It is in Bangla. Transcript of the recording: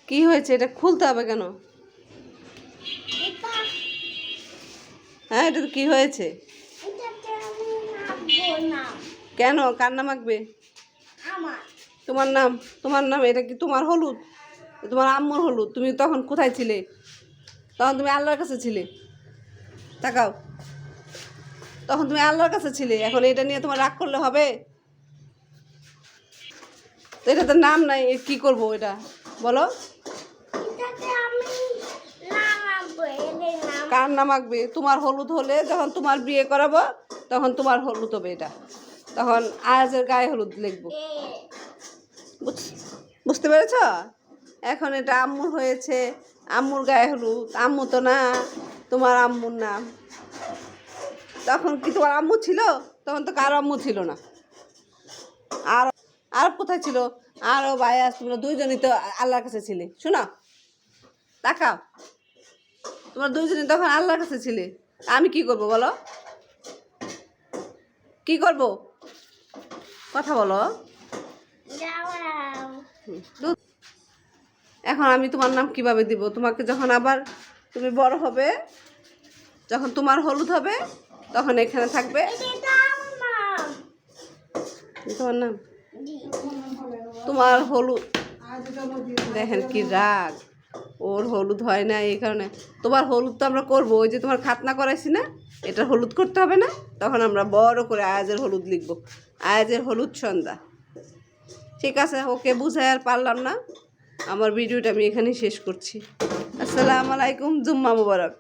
কি হয়েছে? এটা খুলতে হবে কেন? হ্যাঁ, এটা তো কি হয়েছে? কেন? কার নাম আঁকবে? তোমার নাম? তোমার নাম? এটা কি তোমার হলুদ? তোমার আম্মুর হলুদ। তুমি তখন কোথায় ছিলে? তখন তুমি আল্লাহর কাছে ছিলে। তাকাও, তখন তুমি আল্লাহর কাছে ছিলে, এখন এটা নিয়ে তোমার রাগ করলে হবে? তো এটা তো নাম নাই, কি করব এটা বলো? কার নাম আঁকবে? তোমার হলুদ হলে যখন তোমার বিয়ে করাবো তখন তোমার হলুদ হবে এটা, তখন আয়াজের গায়ে হলুদ লিখবো। বুঝতে পেরেছ? এখন এটা আম্মুর হয়েছে, আম্মুর গায়ে হলুদ। আম্মু তো না, তোমার আম্মুর নাম। তখন কি তোমার আম্মু ছিল? তখন তো কারো আম্মু ছিল না। আর আর কোথায় ছিল? আরও বায়াস, তোমরা দুইজনই তো আল্লাহর কাছে ছিলে। শোনো, তাকাও, তোমরা দুইজনই তখন আল্লাহর কাছে ছিলে। আমি কি করব বলো? কি করব? কথা বলো। এখন আমি তোমার নাম কিভাবে দিব? তোমাকে যখন আবার তুমি বড় হবে, যখন তোমার হলুদ হবে, তখন এখানে থাকবে তোমার নাম। তোমার হলুদ, দেখেন কি রাগ, ওর হলুদ হয় না এই কারণে। তোমার হলুদ তো আমরা করবো, ওই যে তোমার খাতনা করাইছি না, এটা হলুদ করতে হবে না? তখন আমরা বড় করে আয়াজের হলুদ লিখবো, আয়াজের হলুদ সন্ধ্যা। ঠিক আছে, ওকে বুঝাই আর পারলাম না। আমার ভিডিওটা আমি এখানেই শেষ করছি। আসসালামু আলাইকুম, জুম্মা মুবারক।